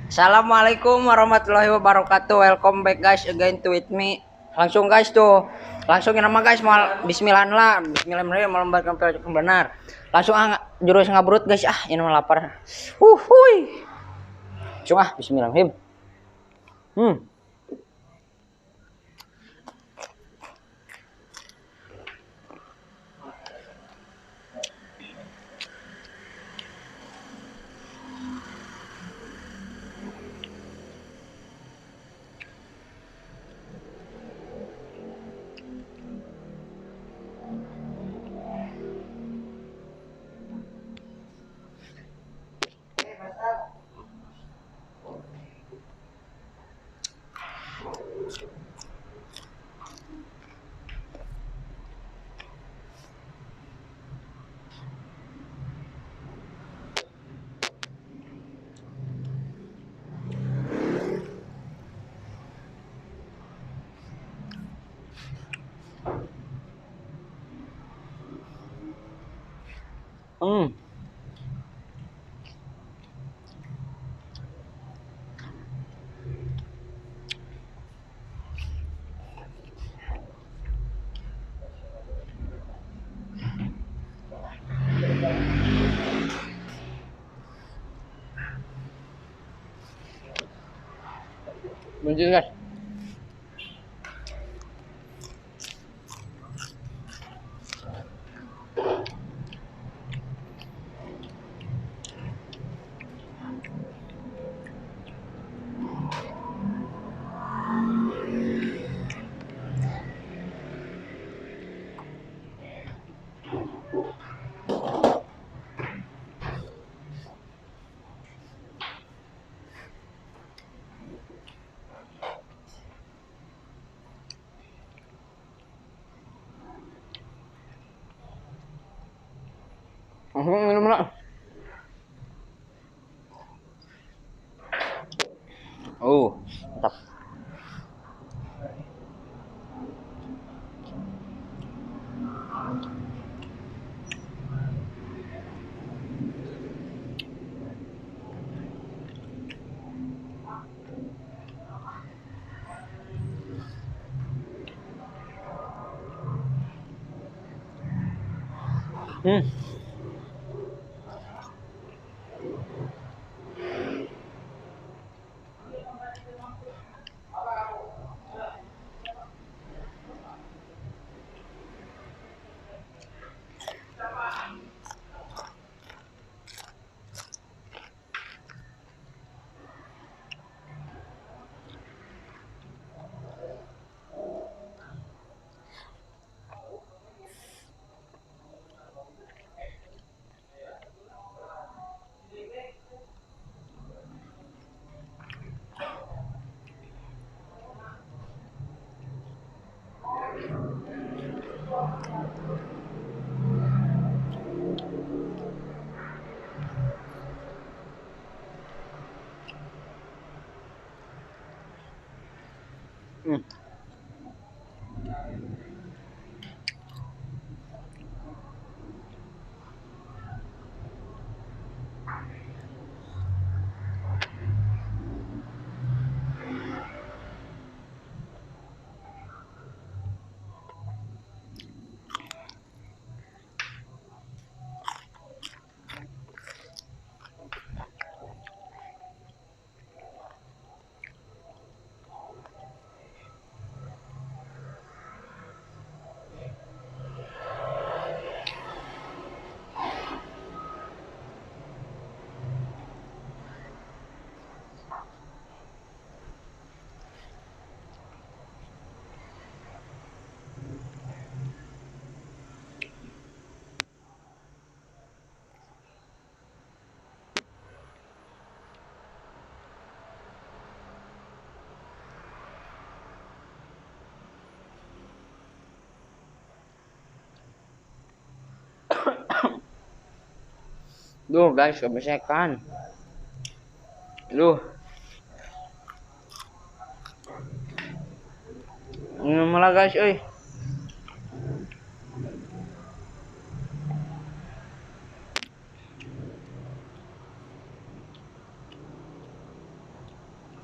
Assalamualaikum warahmatullahi wabarakatuh. Welcome back guys again to with me. Langsung guys tuh. Langsung nama guys mal bismillah lah. Bismillahirrahmanirrahim melembarkan yang benar. Langsung jurus ngabrut guys. Ini mah lapar. Hui. Langsung bismillahirrahmanirrahim. Hmm. Hmm. Muncul guys. Minum lah. Oh, mantap. Hmm. Hmm. Duh guys, kebesekan. Duh. Minum lah guys, euy.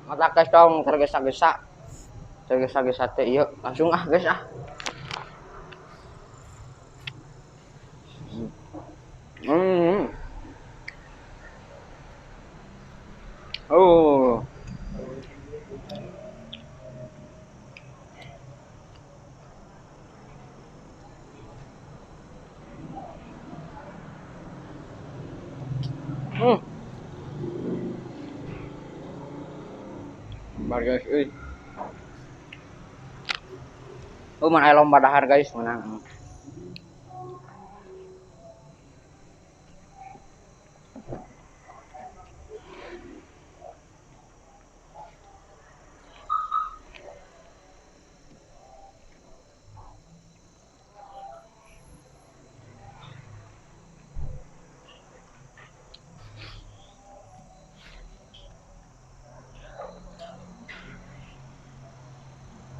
mata guys tong tergesa-gesa. Tergesa-gesa teh ieu. Langsung ah guys ah. Hmm. Oh. Hmm. Bar guys euy. Oh, mana aya lomba dahar guys, menang.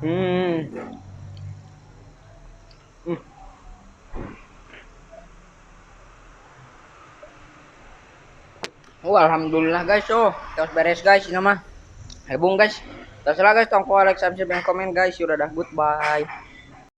Hmm. Hmm. Oh, alhamdulillah guys. Oh, terus beres guys ini mah. Hebung guys. Terserah guys, tong like, subscribe, dan komen guys. Sudah dah goodbye.